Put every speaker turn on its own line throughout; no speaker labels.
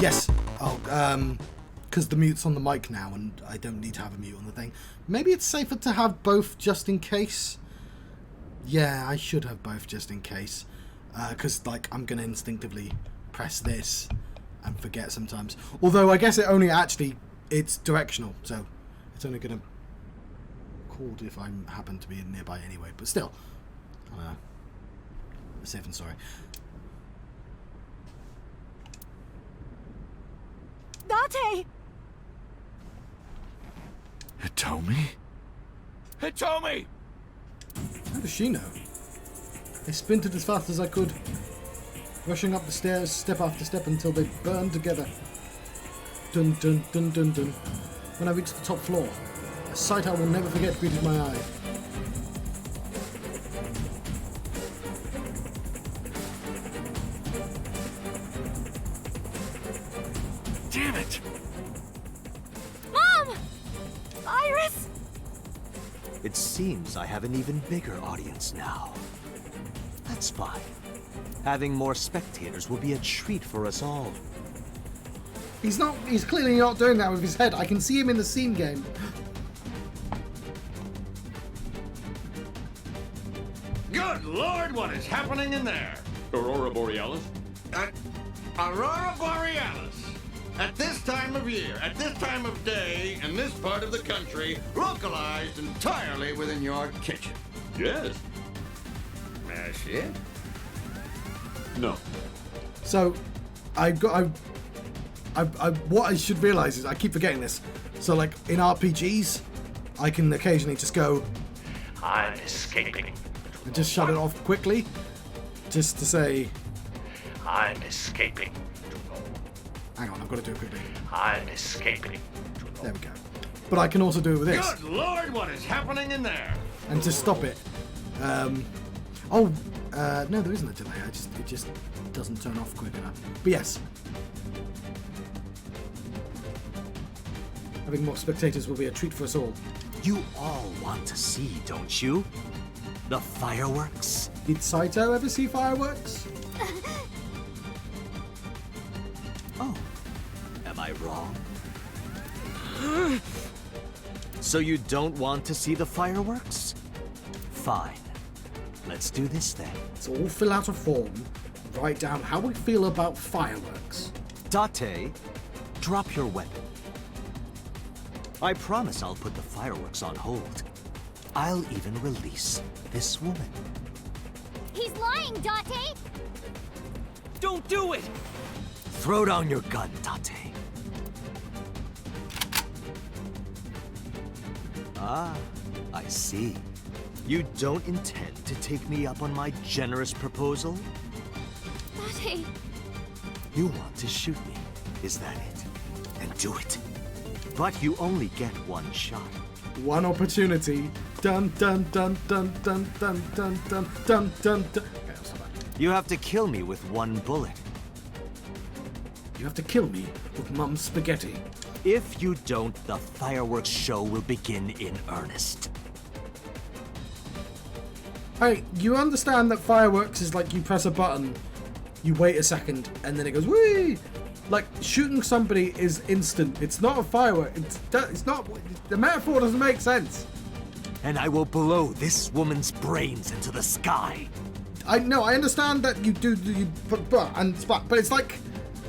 Yes. Oh, because the mute's on the mic now, and I don't need to have a mute on the thing. Maybe it's safer to have both just in case. Yeah, I should have both just in case. Because, like, I'm going to instinctively press this and forget sometimes. Although, I guess it only actually... It's directional, so it's only going to record if I happen to be nearby anyway. But still, safe and sorry.
Date!
Hitomi? Hitomi!
How does she know? I sprinted as fast as I could, rushing up the stairs step after step until they burned together. Dun dun dun dun dun. When I reached the top floor, a sight I will never forget greeted my eye.
Damn it!
Mom! Iris!
It seems I have an even bigger audience now. That's fine. Having more spectators will be a treat for us all.
He's clearly not doing that with his head. I can see him in the scene game.
Good Lord, what is happening in there?
Aurora Borealis?
Aurora Borealis. At this time of year, at this time of day, in this part of the country, localized entirely within your kitchen.
Yes.
That's it?
No.
So, what I should realise is I keep forgetting this. So, like in RPGs, I can occasionally just go,
I'm escaping.
and just shut it off quickly, just to say,
I'm escaping.
hang on, I've got to do it quickly.
I'm escaping.
There we go. But I can also do it with this,
Good Lord, what is happening in there?
and just stop it. No, there isn't a delay. It just doesn't turn off quick enough. But yes. Having more spectators will be a treat for us all.
You all want to see, don't you? The fireworks?
Did Saito ever see fireworks?
Oh, am I wrong? So you don't want to see the fireworks? Fine. Let's do this then.
Let's all fill out a form, write down how we feel about fireworks.
Date, drop your weapon. I promise I'll put the fireworks on hold. I'll even release this woman.
He's lying, Date!
Don't do it! Throw down your gun, Date. Ah, I see. You don't intend to take me up on my generous proposal?
Date!
You want to shoot me, is that it? Then do it. But you only get one shot.
One opportunity. Dun dun dun dun dun dun dun dun dun dun dun. Okay, I'll stop that.
You have to kill me with one bullet.
You have to kill me with Mum's spaghetti.
If you don't, the fireworks show will begin in earnest.
Hey, you understand that fireworks is like you press a button, you wait a second, and then it goes whee! Like, shooting somebody is instant. It's not a firework. It's not... The metaphor doesn't make sense.
And I will blow this woman's brains into the sky.
I understand that you do... But it's like...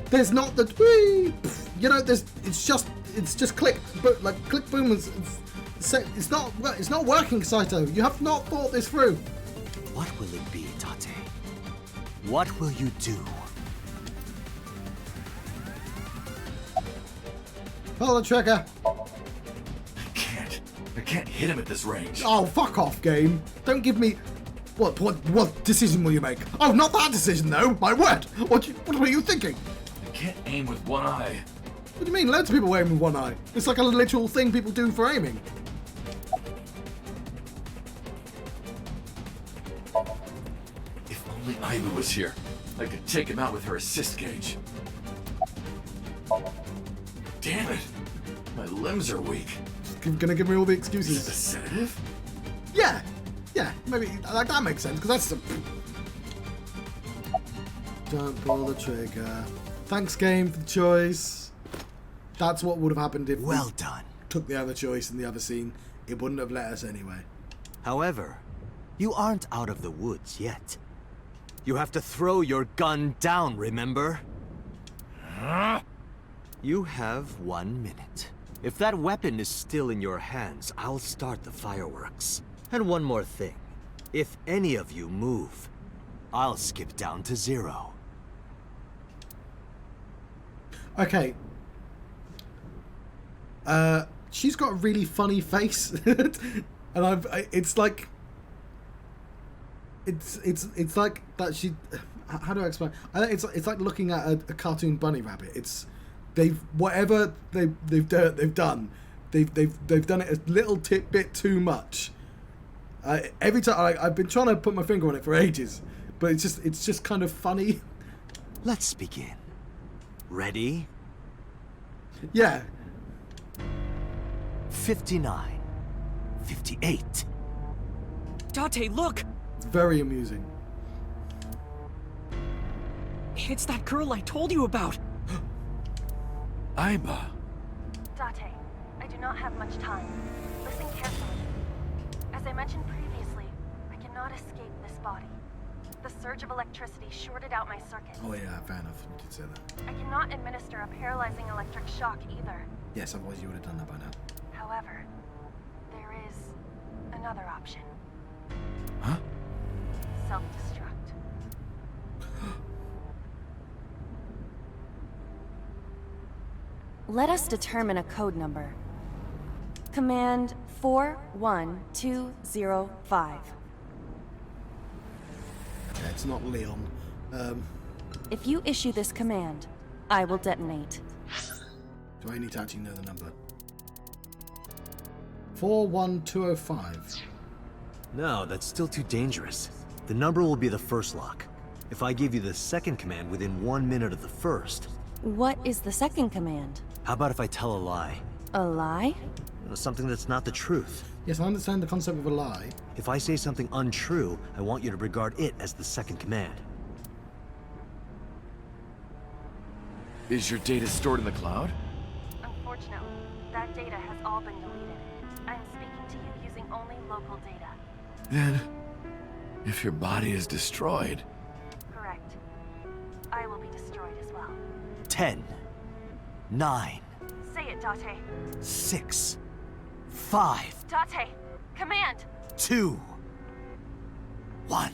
There's not the... Whee! You know, it's just click... But, like, click boom. It's not working, Saito. You have not thought this through.
What will it be, Date? What will you do?
Pull the trigger.
I can't hit him at this range.
Oh, fuck off, game. Don't give me... What decision will you make? Oh, not that decision, though. My word. What were you thinking?
I can't aim with one eye.
What do you mean? Loads of people aim with one eye. It's like a literal thing people do for aiming.
If only Aibu was here, I could take him out with her assist gauge. Damn it! My limbs are weak.
Gonna give me all the
Is
excuses.
it a sedative?
Yeah, maybe like that makes sense because that's. Don't pull the trigger. Thanks, game, for the choice. That's what would have happened if
Well
we
done.
took the other choice in the other scene. It wouldn't have let us anyway.
However, you aren't out of the woods yet. You have to throw your gun down, remember? You have 1 minute. If that weapon is still in your hands, I'll start the fireworks. And one more thing. If any of you move, I'll skip down to 0.
Okay. She's got a really funny face, and it's like like that. She, how do I explain? It's like looking at a cartoon bunny rabbit. It's whatever they've done, they've done it a little bit too much. Every time I've been trying to put my finger on it for ages, but it's just kind of funny.
Let's begin. Ready?
Yeah.
59. 58.
Date, look!
It's very amusing.
It's that girl I told you about!
Iba.
Date, I do not have much time. Listen carefully. As I mentioned previously, I cannot escape this body. The surge of electricity shorted out my circuits.
Oh yeah, fair enough. You did say that.
I cannot administer a paralyzing electric shock either.
Yes, otherwise you would have done that by now.
However, there is another option.
Huh?
Self-destruct. Let us determine a code number. Command 41205.
Okay, it's not Leon.
If you issue this command, I will detonate.
Do I need to actually know the number? 41205.
No, that's still too dangerous. The number will be the first lock. If I give you the second command within 1 minute of the first,
What is the second command?
how about if I tell a lie?
A lie?
Something that's not the truth.
Yes, I understand the concept of a lie.
If I say something untrue, I want you to regard it as the second command.
Is your data stored in the cloud?
Unfortunately, that data has all been deleted. I am speaking to you using only local data.
Then, if your body is destroyed,
Correct. I will be destroyed as well.
10, 9,
Say it, Date.
6, 5,
Date! Command!
2, 1.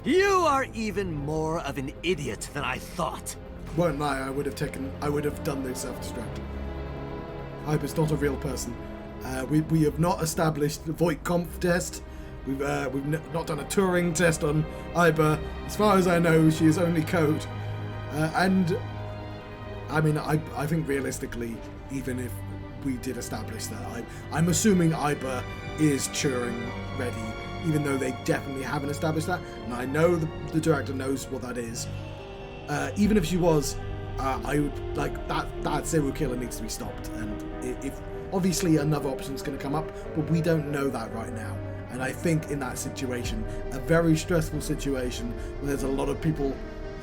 You are even more of an idiot than I thought.
Won't lie, I would have done the self-destruct. Hyper's not a real person. We have not established the Voight-Kampff test. We've not done a Turing test on Iba. As far as I know, she is only code. And I mean, I think realistically, even if we did establish that, I'm assuming Iba is Turing ready, even though they definitely haven't established that. And I know the director knows what that is. Even if she was, I would like that serial killer needs to be stopped. And if obviously another option is going to come up, but we don't know that right now. And I think in that situation, a very stressful situation where there's a lot of people,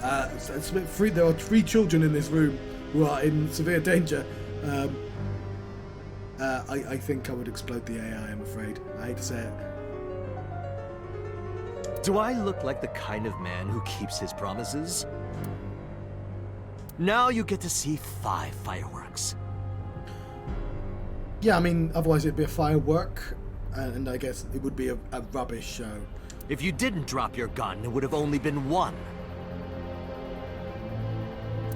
there are 3 children in this room who are in severe danger. I think I would explode the AI, I'm afraid. I hate to say it.
Do I look like the kind of man who keeps his promises? Now you get to see 5 fireworks.
Yeah, I mean, otherwise it'd be a firework, and I guess it would be a rubbish show.
If you didn't drop your gun, it would have only been 1.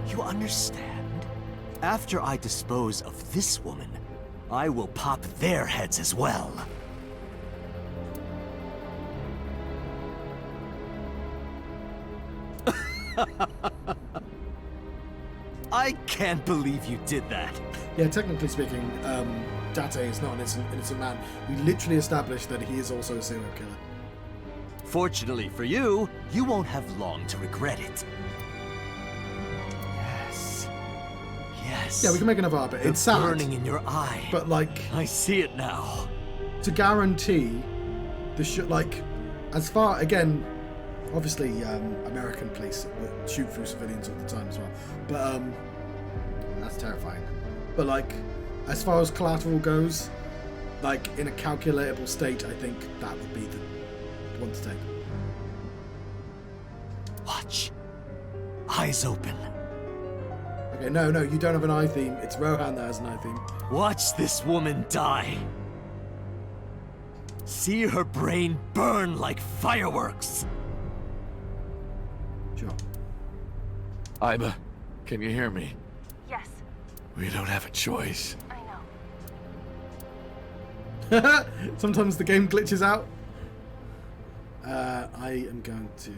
You understand? After I dispose of this woman, I will pop their heads as well. I can't believe you did that.
Yeah, technically speaking, Date is not an innocent man. We literally established that he is also a serial killer.
Fortunately for you, you won't have long to regret it. Yes. Yes.
Yeah, we can make another arbor.
The
It's sad,
burning in your eye.
but like
I see it now.
to guarantee the like, as far again, obviously American police shoot through civilians all the time as well, but that's terrifying. But like, as far as collateral goes, like in a calculatable state, I think that would be the one to take.
Watch. Eyes open.
Okay, no, you don't have an eye theme. It's Rohan that has an eye theme.
Watch this woman die. See her brain burn like fireworks.
Sure.
Iba, can you hear me?
Yes,
We don't have a choice.
I know.
Sometimes the game glitches out. I am going to...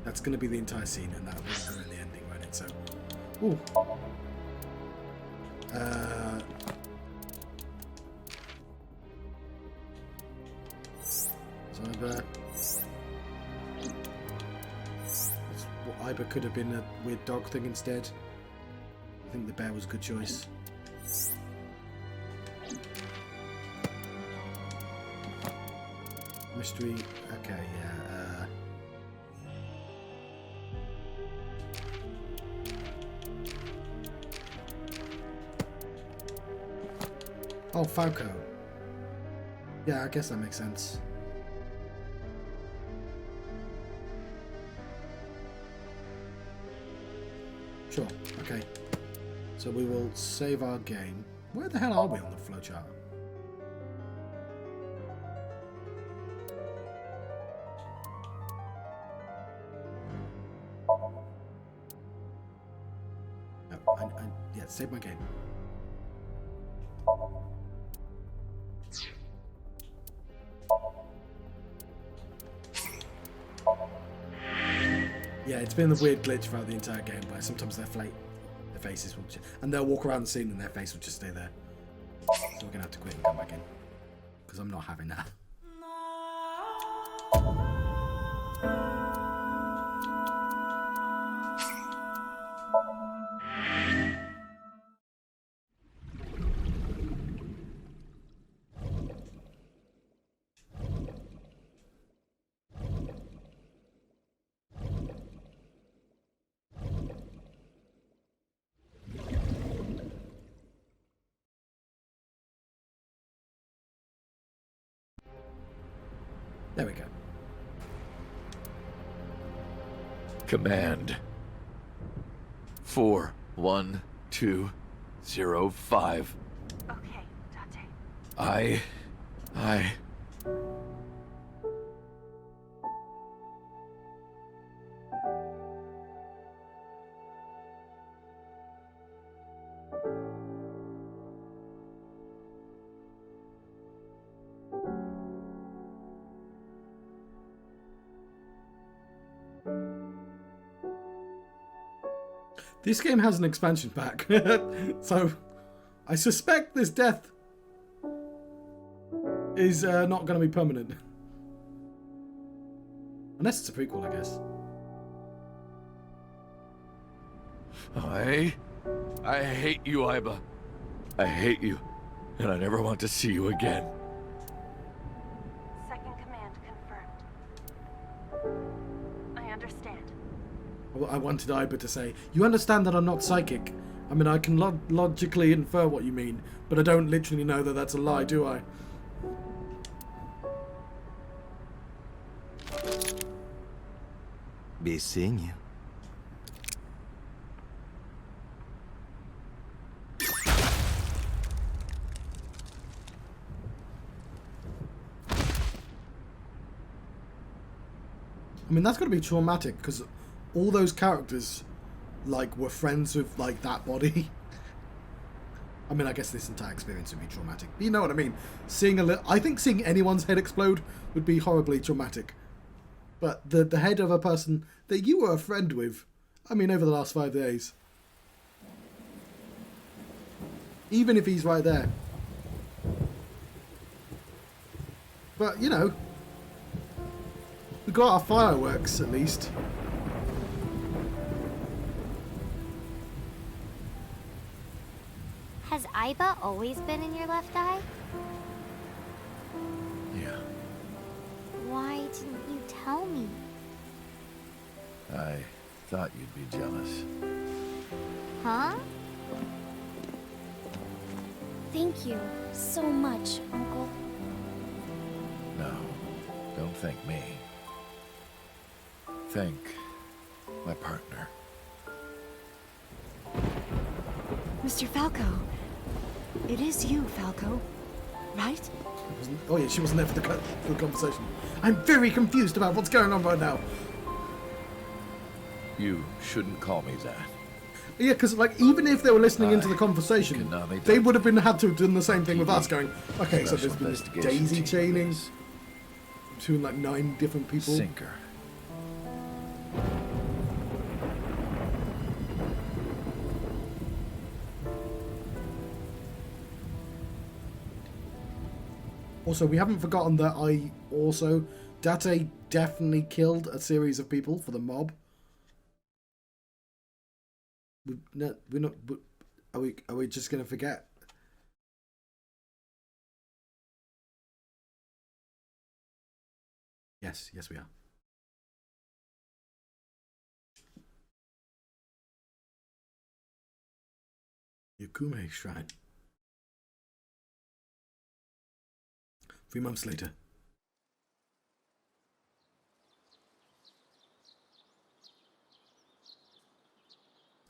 That's going to be the entire scene, and that will ruin the ending, won't it? So... Ooh. So Iba could have been a weird dog thing instead. I think the bear was a good choice. Mystery. Okay, yeah. Oh, Falco. Yeah, I guess that makes sense. Sure, okay. So we will save our game. Where the hell are we on the flowchart? No, yeah, save my game. Yeah, it's been the weird glitch throughout the entire game, but sometimes their faces will just, and they'll walk around the scene and their face will just stay there. So we're gonna have to quit and come back in, because I'm not having that. There we go.
Command 41205.
Okay, Date.
I
This game has an expansion pack, so I suspect this death is not going to be permanent. Unless it's a prequel, I guess.
I hate you, Iba. I hate you, and I never want to see you again.
Second command confirmed. I understand.
I wanted Iba to say, you understand that I'm not psychic. I mean, I can logically infer what you mean, but I don't literally know that that's a lie, do I?
Be seeing you.
I mean, that's got to be traumatic, because all those characters, like, were friends with, like, that body. I mean, I guess this entire experience would be traumatic. But you know what I mean? I think seeing anyone's head explode would be horribly traumatic. But the head of a person that you were a friend with, I mean, over the last 5 days. Even if he's right there. But, you know, got our fireworks, at least.
Has Aiba always been in your left eye?
Yeah,
Why didn't you tell me?
I thought you'd be jealous.
Huh? Thank you so much, Uncle.
No, don't thank me. Thank my partner.
Mr. Falco. It is you, Falco. Right?
Oh yeah, she wasn't there for the conversation. I'm very confused about what's going on right now.
You shouldn't call me that.
Yeah, because like even if they were listening into the conversation, they would have had to have done the same thing with us, going, okay, so there's been this daisy chaining between like 9 different people.
Sinker.
Also, we haven't forgotten that Date definitely killed a series of people for the mob. We're not. Are we just gonna forget? Yes, we are. Yakume Shrine. 3 months later.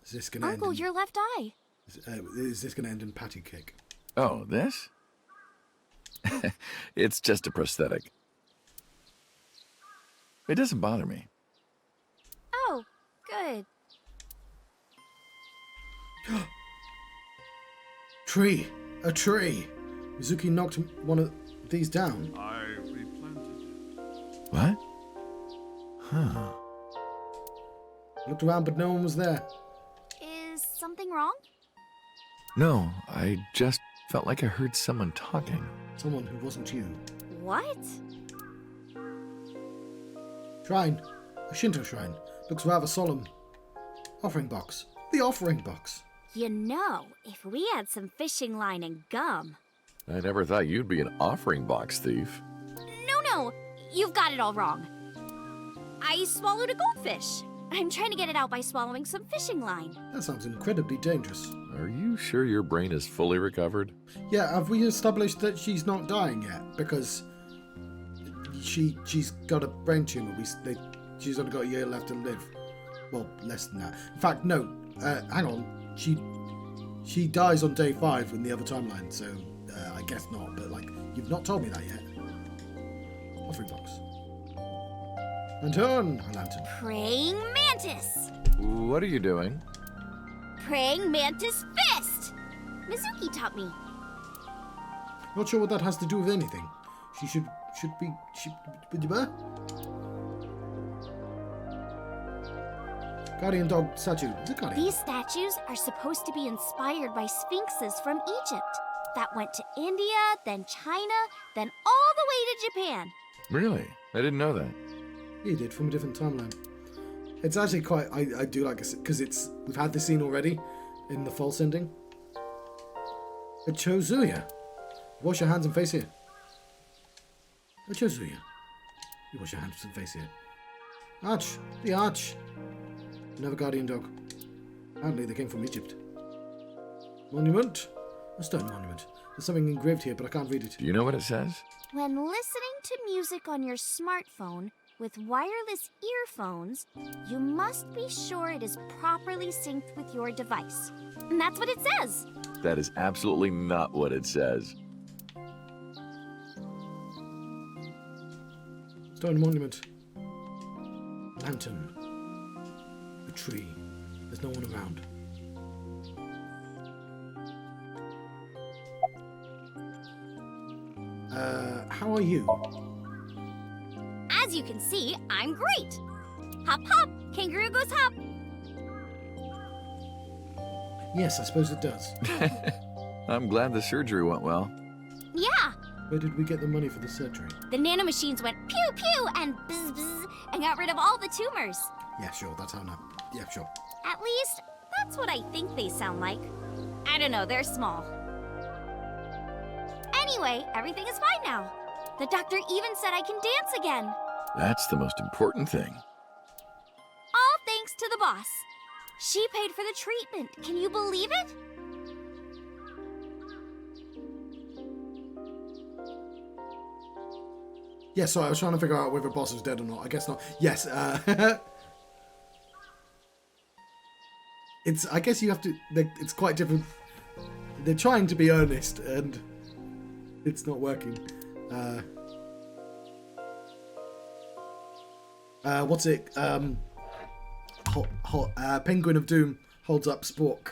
Is this gonna
Uncle,
end in,
your left eye.
is this gonna end in patty cake?
Oh, this? It's just a prosthetic. It doesn't bother me.
Oh, good.
Tree! A tree! Mizuki knocked one of these down.
I replanted it.
What? Huh.
Looked around, but no one was there.
Is something wrong?
No, I just felt like I heard someone talking.
Someone who wasn't you.
What?
Shrine. A Shinto shrine. Looks rather solemn. Offering box. The offering box.
You know, if we had some fishing line and gum.
I never thought you'd be an offering box thief.
No, you've got it all wrong. I swallowed a goldfish. I'm trying to get it out by swallowing some fishing line.
That sounds incredibly dangerous.
Are you sure your brain is fully recovered?
Yeah, have we established that she's not dying yet? Because she's got a brain tumor. She's only got a year left to live. Well, less than that. In fact, no. Hang on. She dies on day 5 in the other timeline, so I guess not. But like, you've not told me that yet. Offering box. Lantern. A lantern.
Praying mantis.
What are you doing?
Praying mantis fist. Mizuki taught me.
Not sure what that has to do with anything. She should be. Guardian dog statue. Is it guardian?
These statues are supposed to be inspired by sphinxes from Egypt that went to India, then China, then all the way to Japan.
Really? I didn't know that.
He did, from a different timeline. It's actually quite. I do like it because we've had this scene already in the false ending. A Chozuya. Wash your hands and face here. A Chozuya. You wash your hands and face here. Arch. The arch. Another guardian dog. Apparently they came from Egypt. Monument. A stone monument. There's something engraved here, but I can't read it.
Do you know what it says?
When listening to music on your smartphone with wireless earphones, you must be sure it is properly synced with your device. And that's what it says.
That is absolutely not what it says.
Stone monument. Lantern. A tree. There's no one around. How are you?
As you can see, I'm great. Hop, hop, kangaroo goes hop.
Yes, I suppose it does.
I'm glad the surgery went well.
Yeah,
Where did we get the money for the surgery?
The nanomachines went pew pew and bzz bzz and got rid of all the tumors.
Yeah, sure, that's how now. Yeah, sure.
At least, that's what I think they sound like. I don't know, they're small. Anyway, everything is fine now. The doctor even said I can dance again.
That's the most important thing.
All thanks to the boss. She paid for the treatment. Can you believe it?
Yeah, so I was trying to figure out whether boss was dead or not. I guess not. Yes, it's, I guess you have to, it's quite different. They're trying to be earnest, and it's not working. What's it? Penguin of Doom holds up Spork.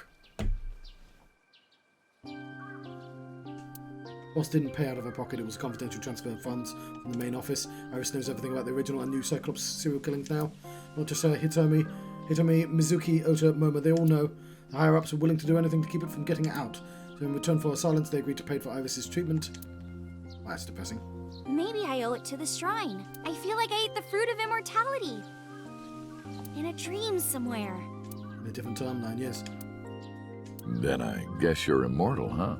Boss didn't pay out of her pocket. It was a confidential transfer of funds from the main office. Iris knows everything about the original and new Cyclops serial killings now. Not just her, Hitomi, Mizuki, Ota, Momo, they all know. The higher-ups are willing to do anything to keep it from getting out. So in return for her silence, they agreed to pay for Iris's treatment. Well, that's depressing.
Maybe I owe it to the shrine. I feel like I ate the fruit of immortality. In a dream somewhere.
In a different timeline, yes.
Then I guess you're immortal, huh?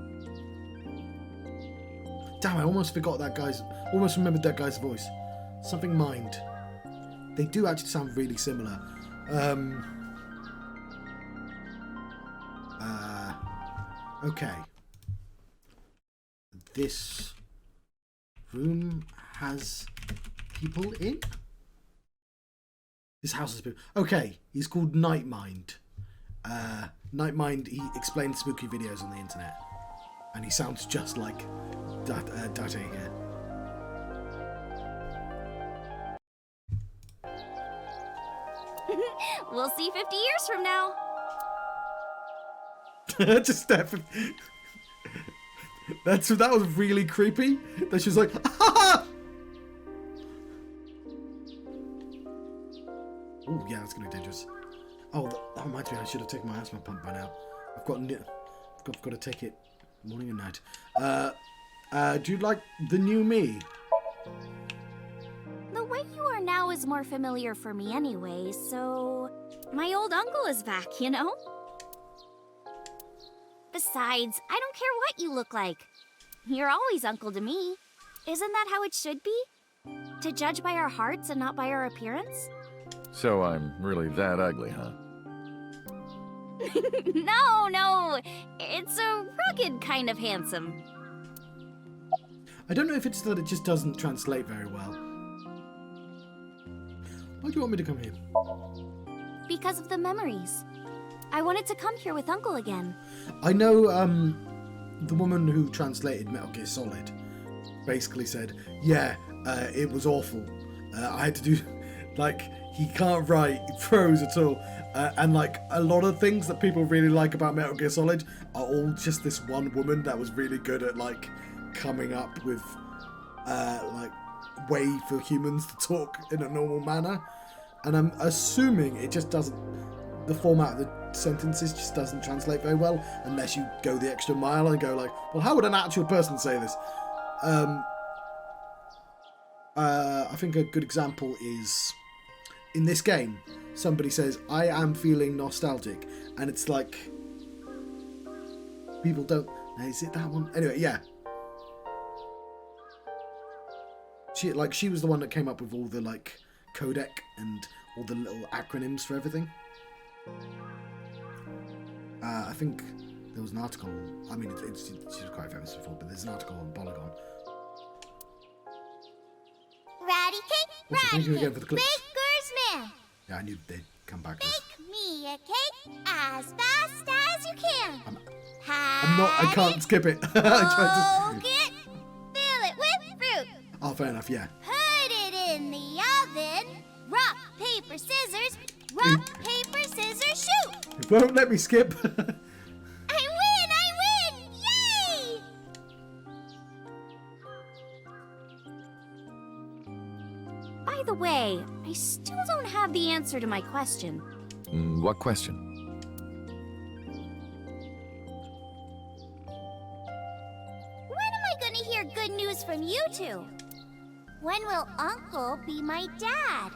Damn, I almost forgot that guy's... Almost remembered that guy's voice. Something Mind. They do actually sound really similar. Okay. This room has people in? This house has people... Okay, he's called Night Mind. Night Mind, he explains spooky videos on the internet. And he sounds just like Date here.
We'll see 50 years from now.
Just that. That was really creepy. That she was like, ah! Oh yeah, that's gonna be dangerous. Oh, that reminds me. I should have taken my asthma pump by now. I've got to take it morning and night. Do you like the new me?
The way you are now is more familiar for me anyway, so... My old uncle is back, you know? Besides, I don't care what you look like. You're always uncle to me. Isn't that how it should be? To judge by our hearts and not by our appearance?
So I'm really that ugly, huh?
No. It's a rugged kind of handsome.
I don't know if it's that it just doesn't translate very well. Why do you want me to come here?
Because of the memories. I wanted to come here with Uncle again.
I know the woman who translated Metal Gear Solid basically said, yeah, it was awful. I had to do, like, he can't write prose at all. And, like, a lot of things that people really like about Metal Gear Solid are all just this one woman that was really good at, like, coming up with, like, way for humans to talk in a normal manner. And I'm assuming it just doesn't, the format of the sentences just doesn't translate very well unless you go the extra mile and go like, well, how would an actual person say this? I think a good example is in this game, somebody says, I am feeling nostalgic, and it's like, people don't, is it that one? Anyway, yeah. She was the one that came up with all the, like, codec and all the little acronyms for everything. I think there was an article, I mean, she was quite famous before, but there's an article on Polygon.
Ratty cake,
Also, thank you again for the clips.
Baker's man.
Yeah, I knew they'd come back.
Bake me a cake as fast as you can.
I can't skip it. I tried to...
Poke it, fill it with fruit.
Oh, fair enough, yeah.
Put it in the oven. Rock, paper, scissors. Rock, paper, scissors, shoot.
It won't let me skip.
I win! Yay! By the way, I still don't have the answer to my question.
What question?
When am I gonna hear good news for two? When will Uncle be my dad?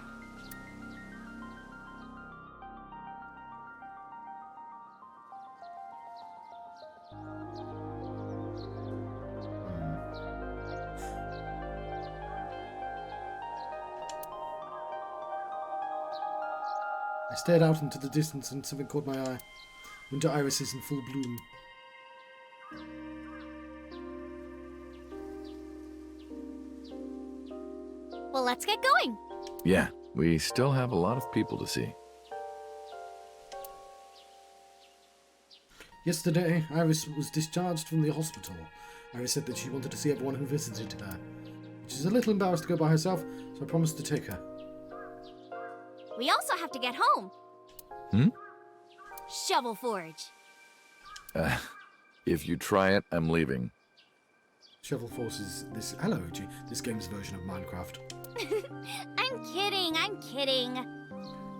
I stared out into the distance and something caught my eye. Winter irises in full bloom.
Well, let's get going.
Yeah, we still have a lot of people to see.
Yesterday, Iris was discharged from the hospital. Iris said that she wanted to see everyone who visited her. She's a little embarrassed to go by herself, so I promised to take her.
We also have to get home. Shovel Forge.
If you try it, I'm leaving.
Shovel Force is this... Hello, Uchi. This game's version of Minecraft.
I'm kidding, I'm kidding.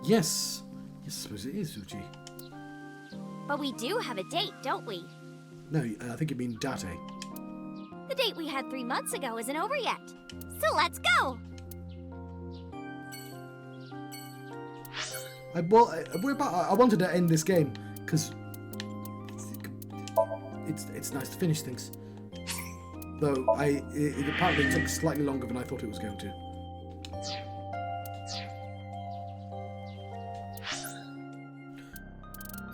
Yes. Yes, I suppose it is, Uchi.
But we do have a date, don't we?
No, I think you mean Date.
The date we had 3 months ago isn't over yet. So let's go!
I wanted to end this game, because it's nice to finish things. Though, it apparently took slightly longer than I thought it was going to.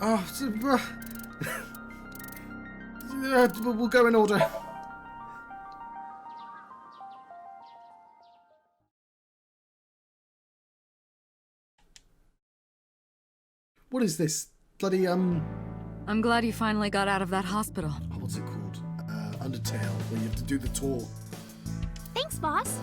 Oh, we'll go in order. What is this? Bloody,
I'm glad you finally got out of that hospital.
oh, what's it called? Undertale, where you have to do the tour.
Thanks, boss.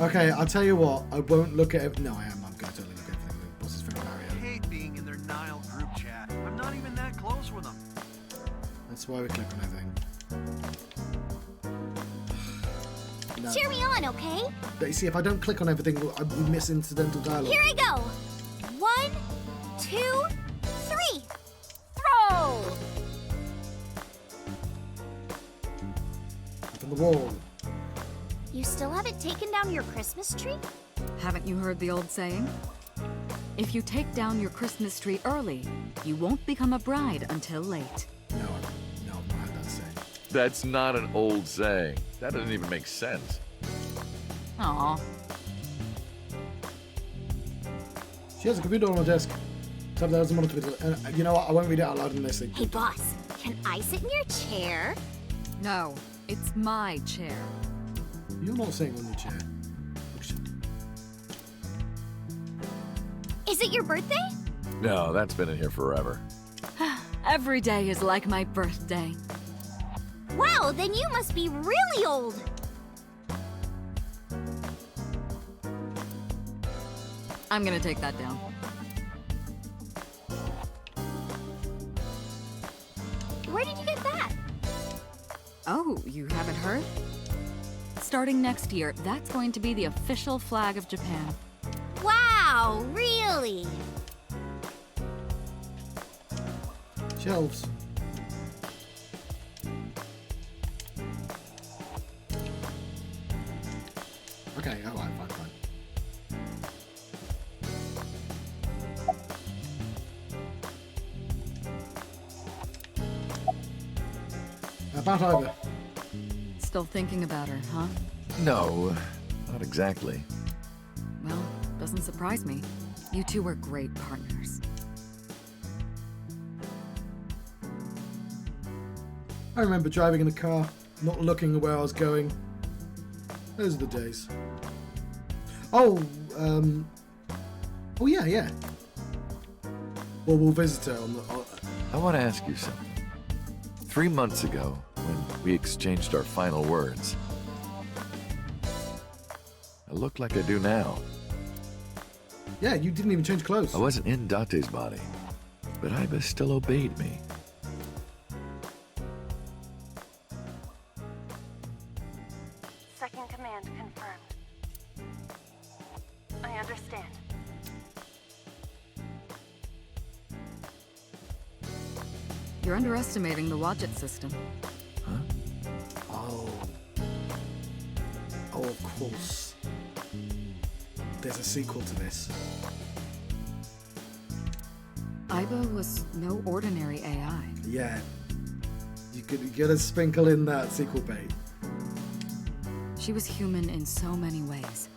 Okay, I'll tell you what, I won't look at it. No, I am. I'm going to totally look at everything. The boss is very
I
barrier.
hate being in their Nile group chat. I'm not even that close with them.
That's why we click on everything. No.
Cheer me on, okay?
But you see, if I don't click on everything, we miss incidental dialogue.
Here I go. 1, 2, 3. Throw!
Up on the wall.
You still haven't taken down your Christmas tree?
Haven't you heard the old saying? If you take down your Christmas tree early, you won't become a bride until late.
No, I've not heard that saying.
That's not an old saying. That doesn't even make sense.
Aw.
She has a computer on her desk. Tab there is a monitor. And you know what? I won't read it out loud in this thing.
Hey, boss, can I sit in your chair?
No, it's my chair.
You're not sitting on your chair. Oh, shit.
Is it your birthday?
No, that's been in here forever.
Every day is like my birthday.
Wow, then you must be really old.
I'm gonna take that down.
Where did you get that?
Oh, you haven't heard? Starting next year, that's going to be the official flag of Japan.
Wow, really?
Shelves. Okay, alright, fine. About over.
Still thinking about her, huh?
No, not exactly.
Well, doesn't surprise me. You two were great partners.
I remember driving in a car, not looking at where I was going. Those are the days. Oh, oh yeah. Well, we'll visit her on the...
I want to ask you something. 3 months ago, when we exchanged our final words, I look like I do now.
Yeah, you didn't even change clothes.
I wasn't in Date's body, but Iba still obeyed me.
Second command confirmed. I understand.
You're underestimating the Wadjet system.
Oh. Oh, of course. There's a sequel to this.
Aiba was no ordinary AI.
Yeah. You gotta sprinkle in that sequel bait.
She was human in so many ways,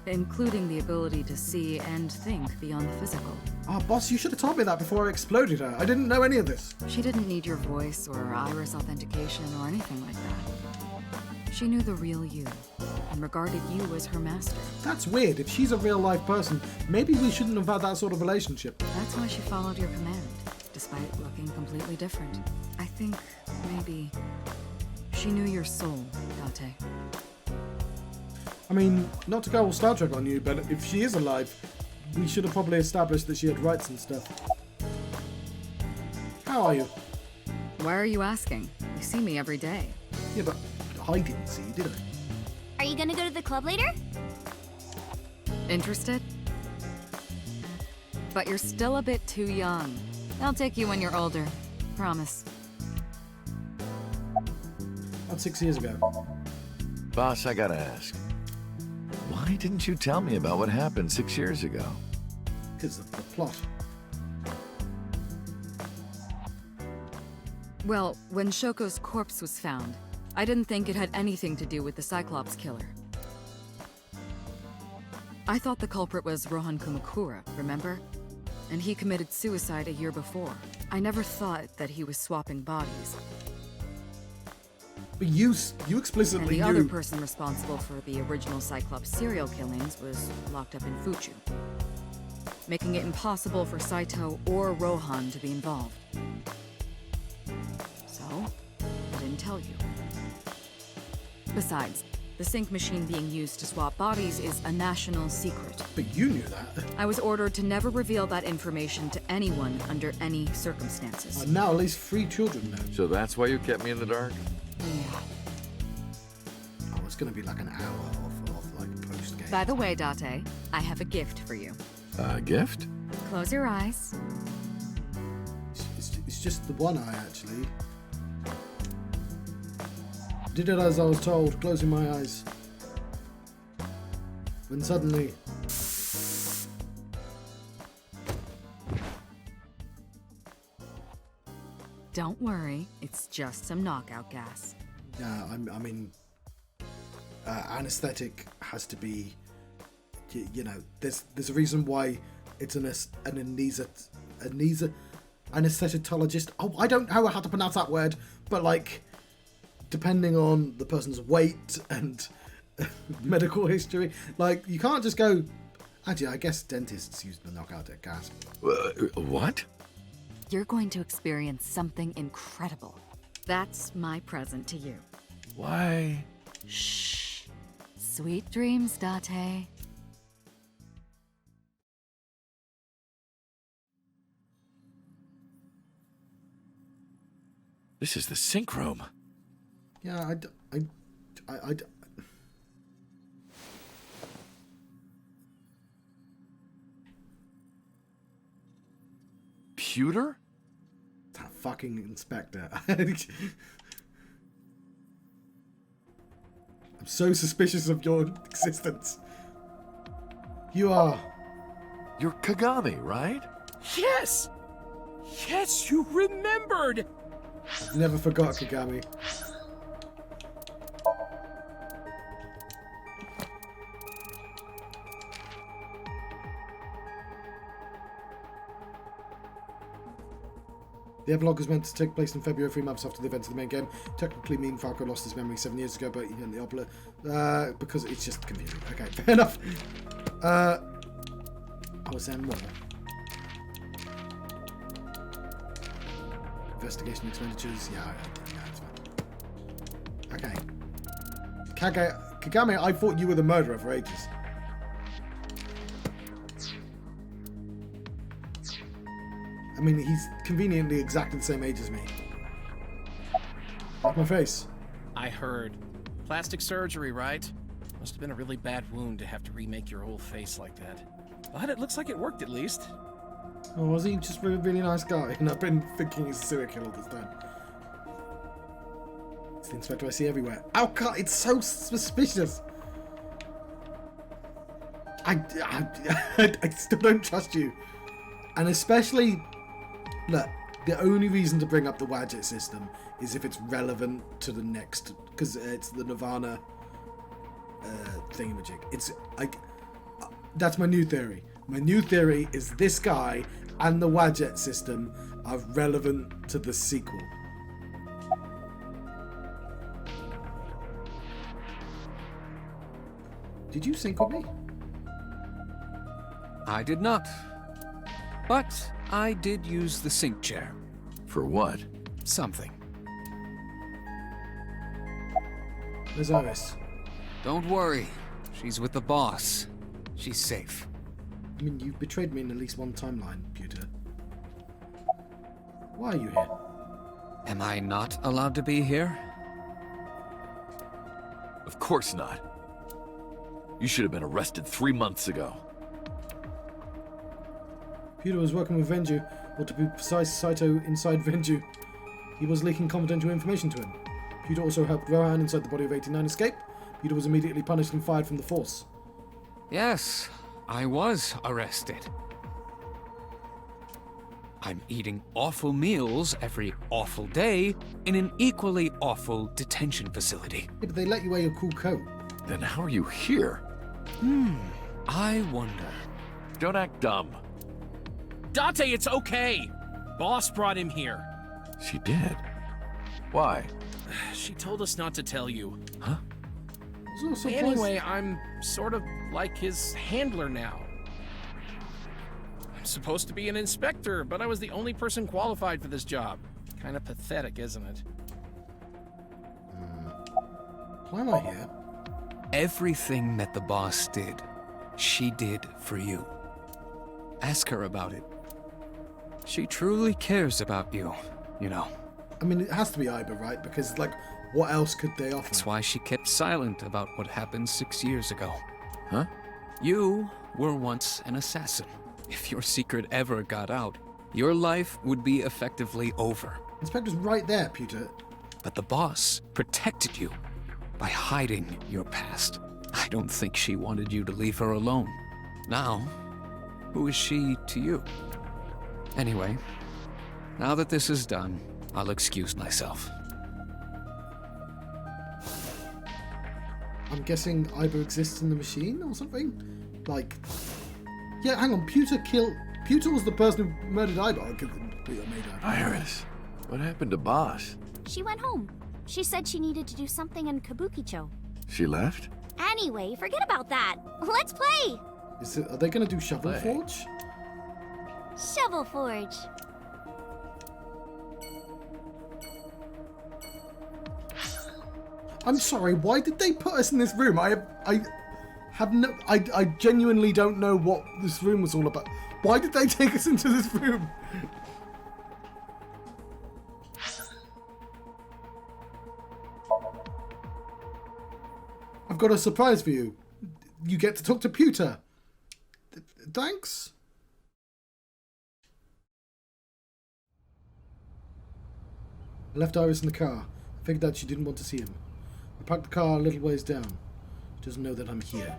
including the ability to see and think beyond the physical.
Oh, boss, you should have told me that before I exploded her. I didn't know any of this.
She didn't need your voice or iris authentication or anything like that. She knew the real you and regarded you as her master.
That's weird. If she's a real-life person, maybe we shouldn't have had that sort of relationship.
That's why she followed your command, despite looking completely different. I think maybe she knew your soul, Date.
I mean, not to go all Star Trek on you, but if she is alive, we should have probably established that she had rights and stuff. How are you?
Why are you asking? You see me every day.
Yeah, but I didn't see you, did I?
Are you gonna go to the club later?
Interested? But you're still a bit too young. I'll take you when you're older. Promise.
That's 6 years ago.
Boss, I gotta ask. Why didn't you tell me about what happened 6 years ago?
Because of the plot.
Well, when Shoko's corpse was found, I didn't think it had anything to do with the Cyclops killer. I thought the culprit was Rohan Kumakura, remember? And he committed suicide a year before. I never thought that he was swapping bodies.
But you explicitly
And the
knew.
other person responsible for the original Cyclops serial killings was locked up in Fuchu, making it impossible for Saito or Rohan to be involved. So, I didn't tell you. Besides, the sync machine being used to swap bodies is a national secret.
But you knew that.
I was ordered to never reveal that information to anyone under any circumstances.
And now at least 3 children know.
So that's why you kept me in the dark?
Yeah.
Oh, it's gonna be like an hour of like post-game.
By the way, Date, I have a gift for you.
A gift?
Close your eyes.
It's just the one eye, actually. Did it as I was told, closing my eyes. When suddenly...
Don't worry, it's just some knockout gas.
Yeah, I mean... anesthetic has to be... You know, there's a reason why it's an anesthetologist. Oh, I don't know how to pronounce that word, but like... depending on the person's weight and medical history, like, you can't just go... Actually, I guess dentists use the knockout gas.
What?
You're going to experience something incredible. That's my present to you.
Why?
Shh. Sweet dreams, Date.
This is the sync room.
Yeah,
Pewter?
That fucking inspector. I'm so suspicious of your existence. You are.
You're Kagami, right?
Yes! Yes, you remembered!
Never forgot, Kagami. The epilogue was meant to take place in February, 3 months after the events of the main game. Technically, me and Falco lost his memory 7 years ago, but he didn't the opera, because it's just confusing. Okay, fair enough. Was there more? Investigation expenditures. Yeah, it's fine. Okay. Kagami, I thought you were the murderer for ages. I mean, he's conveniently exactly the same age as me. Like my face.
I heard. Plastic surgery, right? Must have been a really bad wound to have to remake your whole face like that. But it looks like it worked at least.
Oh, was he just a really nice guy? And I've been thinking he's a serial killer this time. It's the inspector I see everywhere. Oh god, it's so suspicious. I still don't trust you. And especially, look, the only reason to bring up the Wadjet system is if it's relevant to the next, because it's the Nirvana thingamajig. It's like, that's my new theory. My new theory is this guy and the Wadjet system are relevant to the sequel. Did you sync with me?
I did not. But I did use the sync chair.
For what?
Something.
Where's Iris?
Don't worry. She's with the boss. She's safe.
I mean, you've betrayed me in at least one timeline, Pewter. Why are you here?
Am I not allowed to be here?
Of course not. You should have been arrested 3 months ago.
Pewter was working with Venju, or to be precise, Saito inside Venju. He was leaking confidential information to him. Pewter also helped Rohan inside the body of 89 escape. Pewter was immediately punished and fired from the force.
Yes, I was arrested. I'm eating awful meals every awful day in an equally awful detention facility.
Yeah, but they let you wear your cool coat.
Then how are you here?
I wonder.
Don't act dumb.
Date, it's okay. Boss brought him here.
She did? Why?
She told us not to tell you.
Huh?
Anyway, I'm sort of like his handler now. I'm supposed to be an inspector, but I was the only person qualified for this job. Kind of pathetic, isn't it?
Why am I here?
Everything that the boss did, she did for you. Ask her about it. She truly cares about you, you know.
I mean, it has to be Iba, right? Because, like, what else could they offer?
That's why she kept silent about what happened 6 years ago.
Huh?
You were once an assassin. If your secret ever got out, your life would be effectively over.
Inspector's right there, Pewter.
But the boss protected you by hiding your past. I don't think she wanted you to leave her alone. Now, who is she to you? Anyway, now that this is done, I'll excuse myself.
I'm guessing Iba exists in the machine or something? Like... Yeah, hang on, Pewter was the person who murdered Iba.
Iris, what happened to Boss?
She went home. She said she needed to do something in Kabukicho.
She left?
Anyway, forget about that. Let's play!
Are they going to do Shovel Forge?
Shovel Forge.
I'm sorry, why did they put us in this room? I genuinely don't know what this room was all about. Why did they take us into this room? I've got a surprise for you. You get to talk to Pewter. Thanks. I left Iris in the car. I figured that she didn't want to see him. I parked the car a little ways down. She doesn't know that I'm here.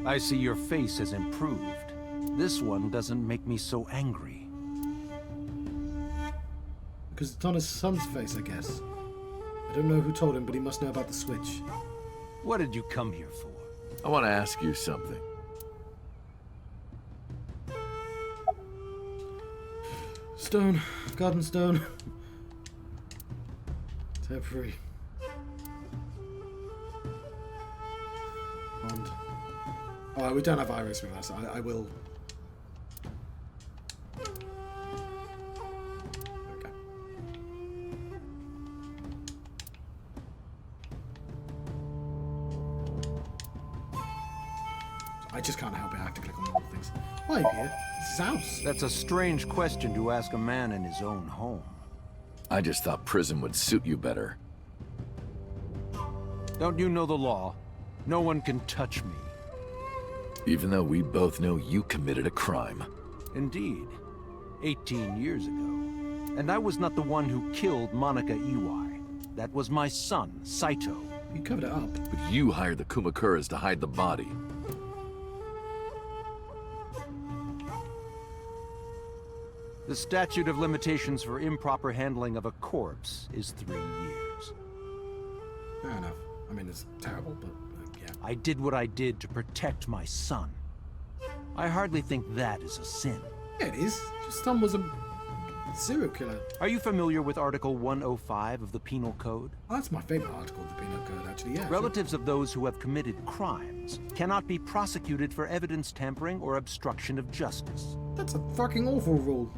I see your face has improved. This one doesn't make me so angry.
Because it's on his son's face, I guess. I don't know who told him, but he must know about the switch.
What did you come here for?
I want to ask you something.
Stone. Garden stone. Tab free. Pond. Oh, we don't have Iris with us. I will... Okay. I just can't help it. I have to click on all the things. Why are you here? It's his house.
That's a strange question to ask a man in his own home.
I just thought prison would suit you better.
Don't you know the law? No one can touch me.
Even though we both know you committed a crime.
Indeed. 18 years ago. And I was not the one who killed Monica Iwai. That was my son, Saito.
You covered it up.
But you hired the Kumakuras to hide the body.
The statute of limitations for improper handling of a corpse is 3 years.
Fair enough. I mean, it's terrible, but yeah.
I did what I did to protect my son. I hardly think that is a sin.
Yeah, it is. Your son was a serial killer.
Are you familiar with Article 105 of the Penal Code?
Oh, that's my favorite article of the Penal Code, actually, yeah.
Relatives of those who have committed crimes cannot be prosecuted for evidence tampering or obstruction of justice.
That's a fucking awful rule.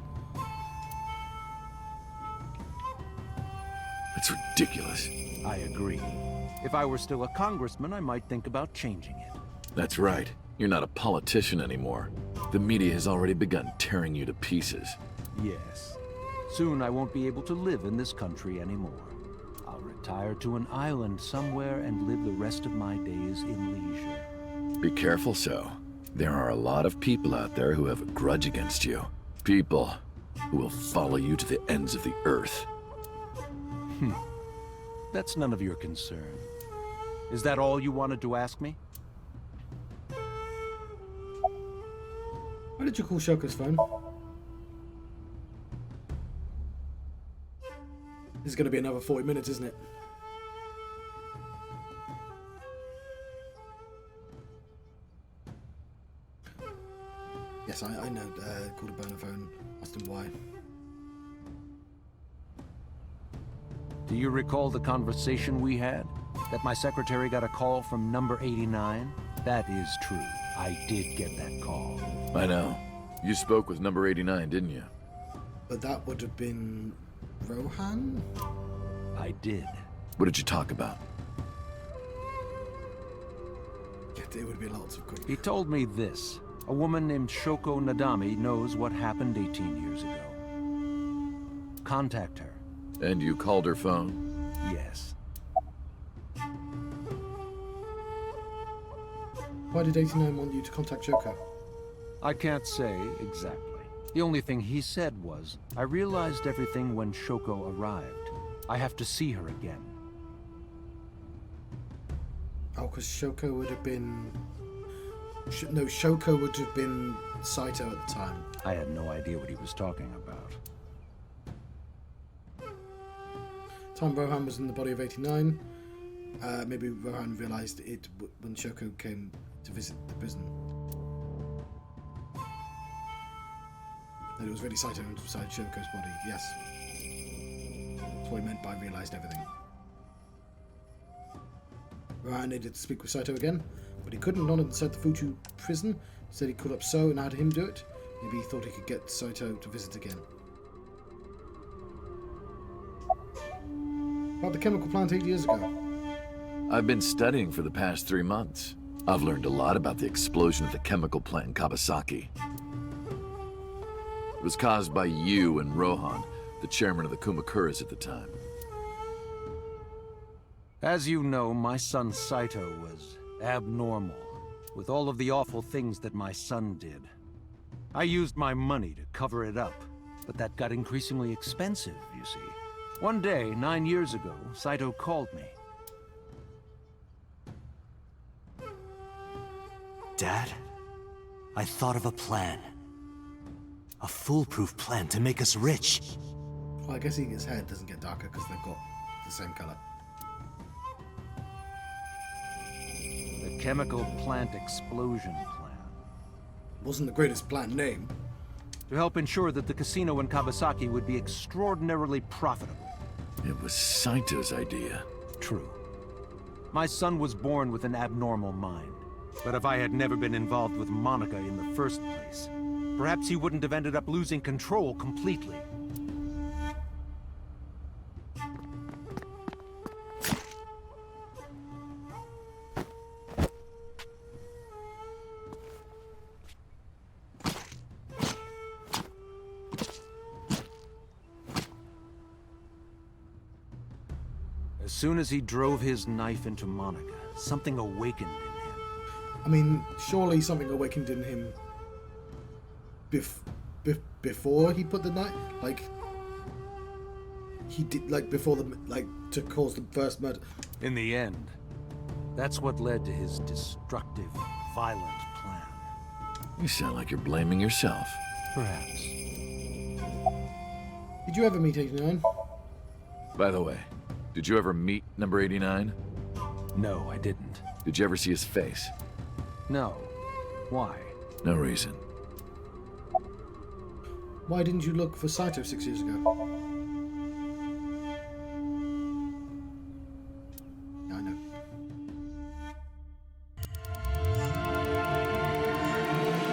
It's ridiculous.
I agree. If I were still a congressman, I might think about changing it.
That's right. You're not a politician anymore. The media has already begun tearing you to pieces.
Yes. Soon I won't be able to live in this country anymore. I'll retire to an island somewhere and live the rest of my days in leisure.
Be careful, So. There are a lot of people out there who have a grudge against you. People who will follow you to the ends of the earth.
That's none of your concern. Is that all you wanted to ask me?
Why did you call Shoko's phone? This is going to be another 40 minutes, isn't it? Yes, I know. Called a burner phone. Asked him why.
Do you recall the conversation we had? That my secretary got a call from number 89? That is true. I did get that call.
I know. You spoke with number 89, didn't you?
But that would have been Rohan?
I did.
What did you talk about?
Yeah, there would be lots of good.
He told me this. A woman named Shoko Nadami knows what happened 18 years ago. Contact her.
And you called her phone?
Yes.
Why did 89 want you to contact Shoko?
I can't say exactly. The only thing he said was, I realized everything when Shoko arrived. I have to see her again.
Oh, because Shoko would have been... No, Shoko would have been Saito at the time.
I had no idea what he was talking about.
Time Rohan was in the body of 89. Maybe Rohan realized it when Shoko came to visit the prison. That it was really Saito inside Shoko's body, yes. That's what he meant by realized everything. Rohan needed to speak with Saito again, but he couldn't, not inside the Fuchu prison. Said he called up So and had him do it. Maybe he thought he could get Saito to visit again. About the chemical plant 8 years ago.
I've been studying for the past 3 months. I've learned a lot about the explosion at the chemical plant in Kawasaki. It was caused by you and Rohan, the chairman of the Kumakuras at the time.
As you know, my son Saito was abnormal, with all of the awful things that my son did. I used my money to cover it up, but that got increasingly expensive, you see. One day, 9 years ago, Saito called me.
Dad, I thought of a plan. A foolproof plan to make us rich.
Well, I guess his hair doesn't get darker because they've got the same color.
The chemical plant explosion plan.
Wasn't the greatest plant name.
To help ensure that the casino in Kawasaki would be extraordinarily profitable.
It was Saito's idea.
True. My son was born with an abnormal mind. But if I had never been involved with Monica in the first place, perhaps he wouldn't have ended up losing control completely. As soon as he drove his knife into Monica, something awakened in him.
I mean, surely something awakened in him before he put the knife, like he did, like before the to cause the first murder.
In the end, that's what led to his destructive, violent plan.
You sound like you're blaming yourself.
Perhaps.
Did you ever meet 89?
By the way, did you ever meet number 89?
No, I didn't.
Did you ever see his face?
No. Why?
No reason.
Why didn't you look for Saito 6 years ago? Yeah, I know.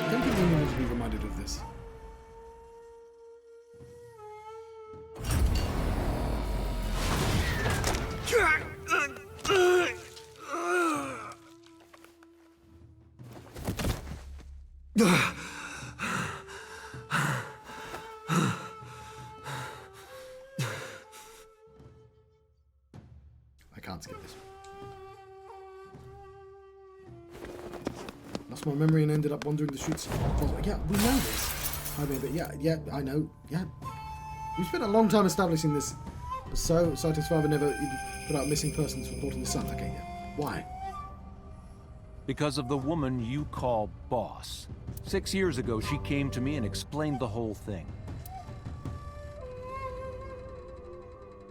I don't think anyone needs to be reminded of this. I can't skip this. Lost my memory and ended up wandering the streets. Yeah, we know this. I mean, but yeah, I know. Yeah, we spent a long time establishing this. So Saito's father never even put out missing persons reporting his son. Okay, yeah. Why?
Because of the woman you call boss. 6 years ago, she came to me and explained the whole thing.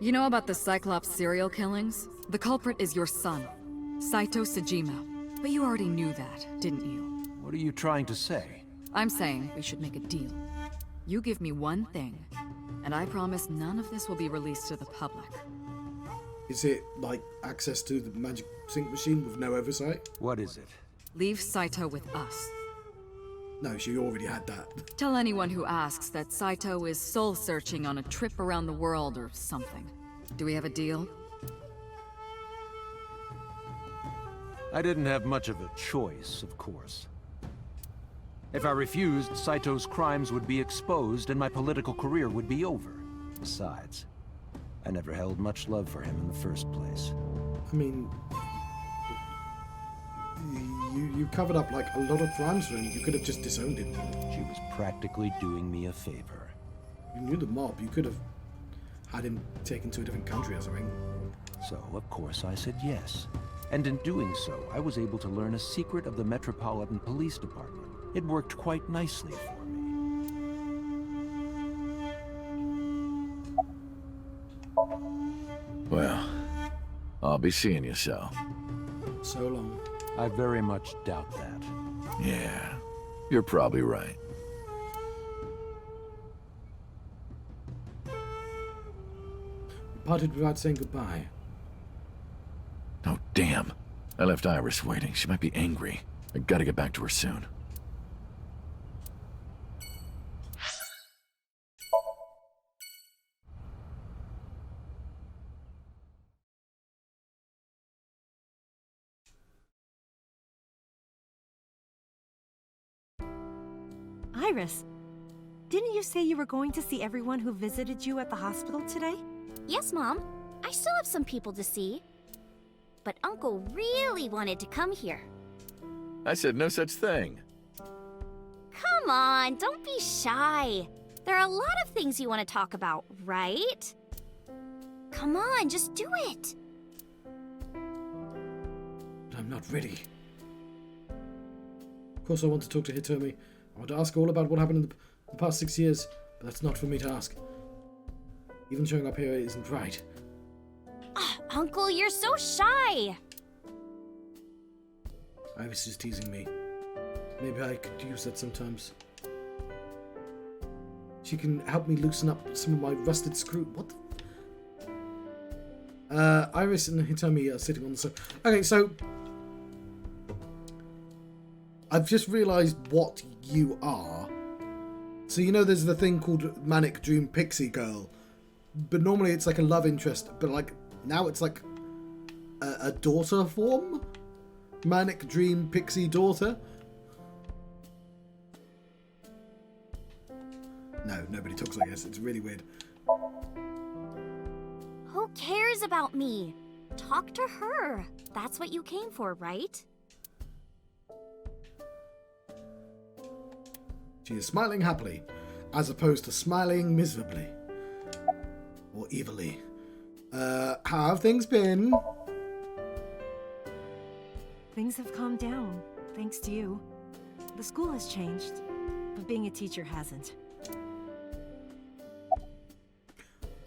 You know about the Cyclops serial killings? The culprit is your son, Saito Sejima. But you already knew that, didn't you?
What are you trying to say?
I'm saying we should make a deal. You give me one thing, and I promise none of this will be released to the public.
Is it like access to the magic sync machine with no oversight?
What is it?
Leave Saito with us.
No, she already had that.
Tell anyone who asks that Saito is soul-searching on a trip around the world or something. Do we have a deal?
I didn't have much of a choice, of course. If I refused, Saito's crimes would be exposed and my political career would be over. Besides, I never held much love for him in the first place.
I mean, you covered up like a lot of crimes for him. You could have just disowned him.
She was practically doing me a favor.
You knew the mob. You could have had him taken to a different country or something.
So, of course, I said yes. And in doing so, I was able to learn a secret of the Metropolitan Police Department. It worked quite nicely for me.
Well, I'll be seeing you, so.
So long.
I very much doubt that.
Yeah, you're probably right.
We parted without saying goodbye.
Oh, damn. I left Iris waiting. She might be angry. I gotta get back to her soon.
Iris, didn't you say you were going to see everyone who visited you at the hospital today?
Yes, Mom. I still have some people to see. But Uncle really wanted to come here.
I said no such thing.
Come on, don't be shy. There are a lot of things you want to talk about, right? Come on, just do it.
But I'm not ready. Of course I want to talk to Hitomi. I want to ask her all about what happened in the past 6 years, but that's not for me to ask. Even showing up here isn't right.
Uncle, you're so shy.
Iris is teasing me. Maybe I could use that sometimes. She can help me loosen up some of my rusted screw. What the? Iris and Hitomi are sitting on the sofa. Okay, so I've just realised what you are. So you know there's the thing called Manic Dream Pixie Girl. But normally it's like a love interest. But like now it's like a daughter form? Manic Dream Pixie Daughter? No, nobody talks like this. It's really weird.
Who cares about me? Talk to her. That's what you came for, right?
She is smiling happily. as opposed to smiling miserably. Or evilly. How have things been?
Things have calmed down, thanks to you. The school has changed, but being a teacher hasn't.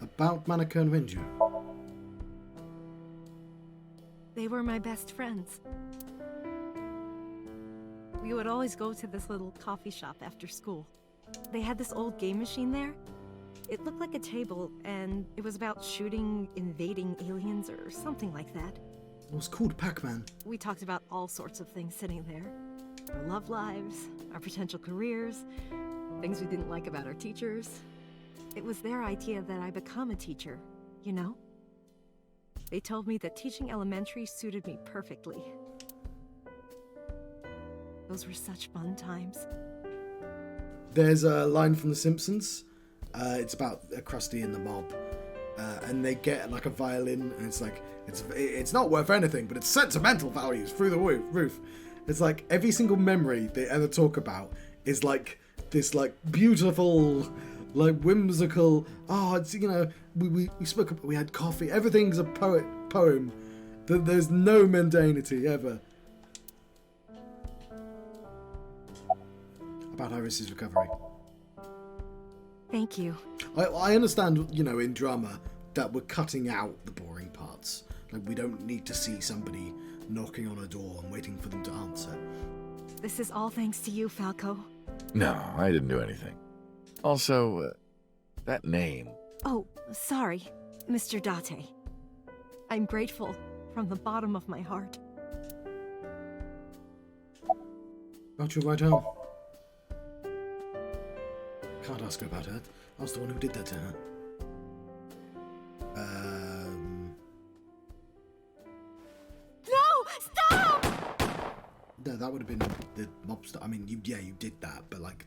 About Manaka and Rinju.
They were my best friends. We would always go to this little coffee shop after school. They had this old game machine there. It looked like a table, and it was about shooting invading aliens or something like that.
It was called Pac-Man.
We talked about all sorts of things sitting there. Our love lives, our potential careers, things we didn't like about our teachers. It was their idea that I become a teacher, you know? They told me that teaching elementary suited me perfectly. Those were such fun times.
There's a line from The Simpsons. It's about Krusty and the mob. And they get like a violin, and it's like, it's not worth anything, but it's sentimental values through the roof. It's like every single memory they ever talk about is like this like beautiful, like whimsical, it's, you know, we spoke about, we had coffee, everything's a poem. There's no mundanity ever. About Iris's recovery.
Thank you.
I understand, you know, in drama that we're cutting out the boring parts. Like, we don't need to see somebody knocking on a door and waiting for them to answer.
This is all thanks to you, Falco.
No, I didn't do anything. Also, that name.
Oh, sorry, Mr. Date. I'm grateful from the bottom of my heart.
About your ride home. Can't ask her about it. I was the one who did that to her.
No! Stop!
No, that would have been the mobster. I mean, you did that, but like,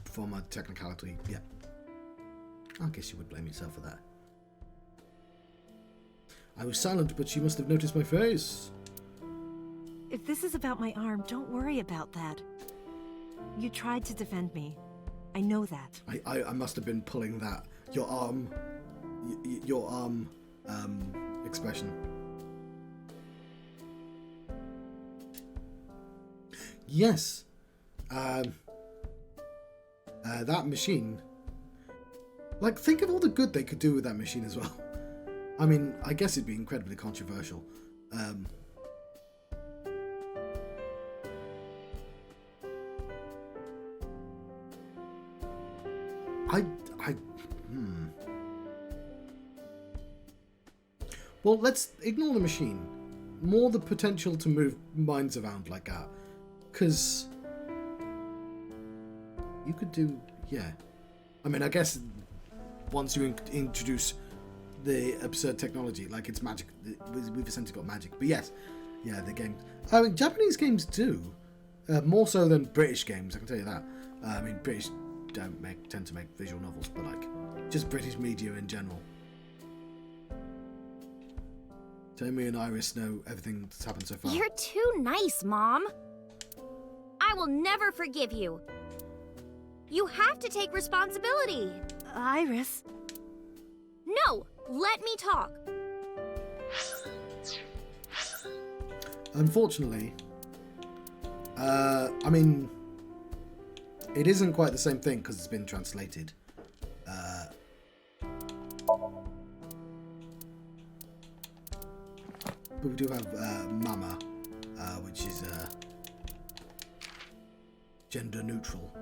from a technicality, yeah. I guess you would blame yourself for that. I was silent, but she must have noticed my face.
If this is about my arm, don't worry about that. You tried to defend me. I know that.
I must have been pulling that. Your arm expression. Yes. That machine. Like, think of all the good they could do with that machine as well. I mean, I guess it'd be incredibly controversial. Well, let's ignore the machine. More the potential to move minds around like that. Because you could do, yeah. I mean, I guess once you introduce the absurd technology, like it's magic, we've essentially got magic. But yes, yeah, the game. I mean, Japanese games do. More so than British games, I can tell you that. I mean, British don't tend to make visual novels, but like, just British media in general. Tommy and Iris know everything that's happened so far.
You're too nice, Mom. I will never forgive you. You have to take responsibility.
Iris.
No, let me talk.
Unfortunately, I mean, it isn't quite the same thing because it's been translated. But we do have Mama, which is gender neutral.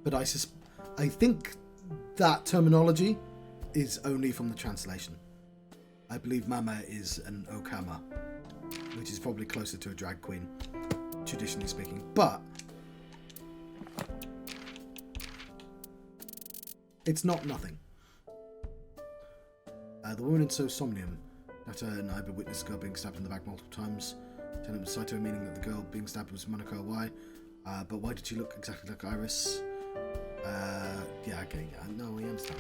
But I think that terminology is only from the translation. I believe Mama is an Okama, which is probably closer to a drag queen, traditionally speaking. But it's not nothing. The woman in Somnium, after an Iba witnessed the girl being stabbed in the back multiple times, telling Saito meaning that the girl being stabbed was Monaco. Why? But why did she look exactly like Iris? Yeah, okay, yeah, no, we understand.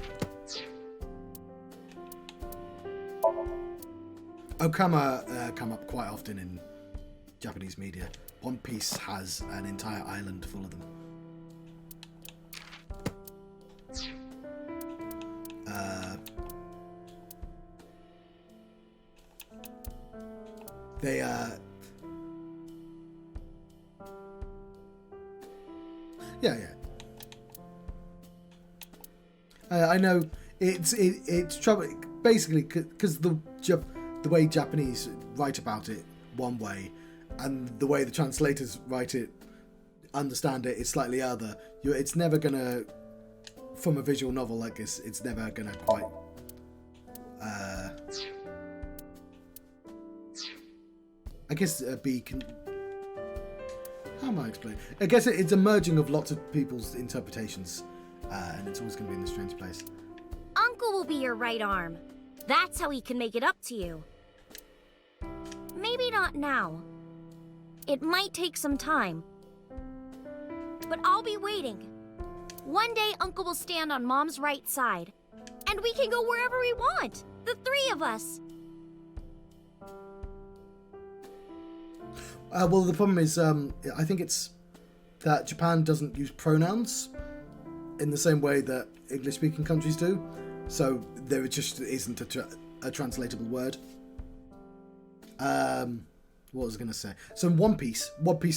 Okama come up quite often in Japanese media. One Piece has an entire island full of them. They yeah. I know it's trouble basically because the way Japanese write about it one way, and the way the translators write it, understand it, is slightly other. It's never gonna, from a visual novel like this, it's never gonna quite. I guess how am I explaining? I guess it's a merging of lots of people's interpretations, and it's always going to be in this strange place.
Uncle will be your right arm. That's how he can make it up to you. Maybe not now. It might take some time. But I'll be waiting. One day Uncle will stand on Mom's right side, and we can go wherever we want. The three of us.
Well, the problem is, I think it's that Japan doesn't use pronouns in the same way that English-speaking countries do, so there just isn't a translatable word. What was I going to say? So in One Piece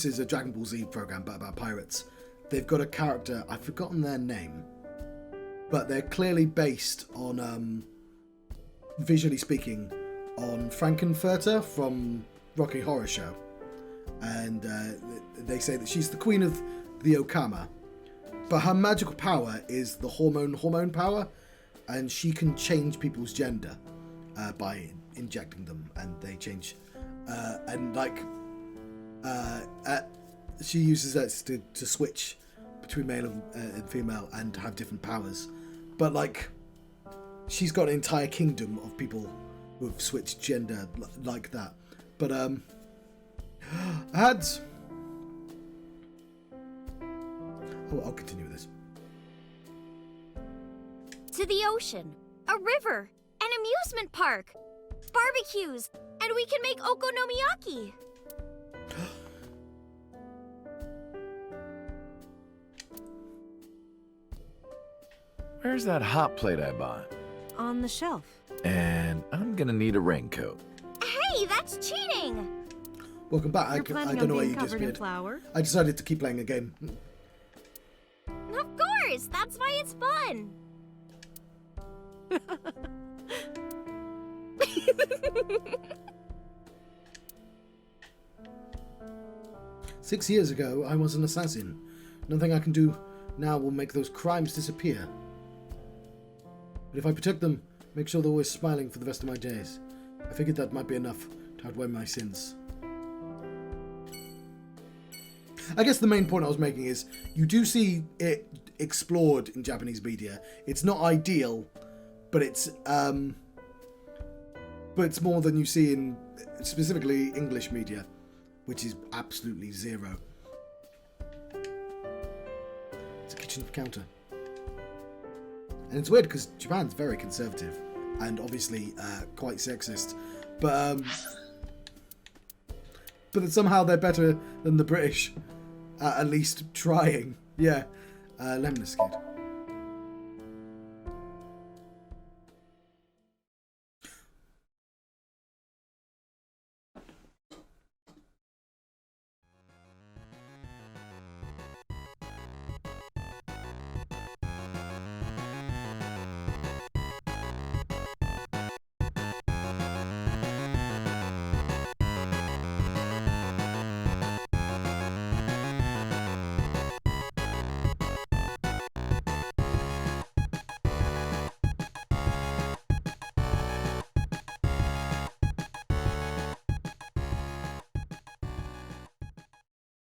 is a Dragon Ball Z program, but about pirates. They've got a character, I've forgotten their name, but they're clearly based on, visually speaking, on Frankenfurter from Rocky Horror Show. And they say that she's the queen of the Okama, but her magical power is the hormone power, and she can change people's gender by injecting them, and they change. She uses that to switch between male and female and have different powers. But like, she's got an entire kingdom of people who have switched gender like that. But ads. Oh, I'll continue with this.
To the ocean, a river, an amusement park, barbecues, and we can make okonomiyaki.
Where's that hot plate I bought?
On the shelf.
And I'm gonna need a raincoat.
Hey, that's cheating!
Welcome back. I don't know why you disappeared. I decided to keep playing a game.
Of course! That's why it's fun!
6 years ago, I was an assassin. Nothing I can do now will make those crimes disappear. But if I protect them, make sure they're always smiling for the rest of my days. I figured that might be enough to outweigh my sins. I guess the main point I was making is, you do see it explored in Japanese media. It's not ideal, but it's more than you see in specifically English media, which is absolutely zero. It's a kitchen counter. And it's weird because Japan's very conservative and obviously quite sexist, but somehow they're better than the British, at least trying. Yeah, lemon escape.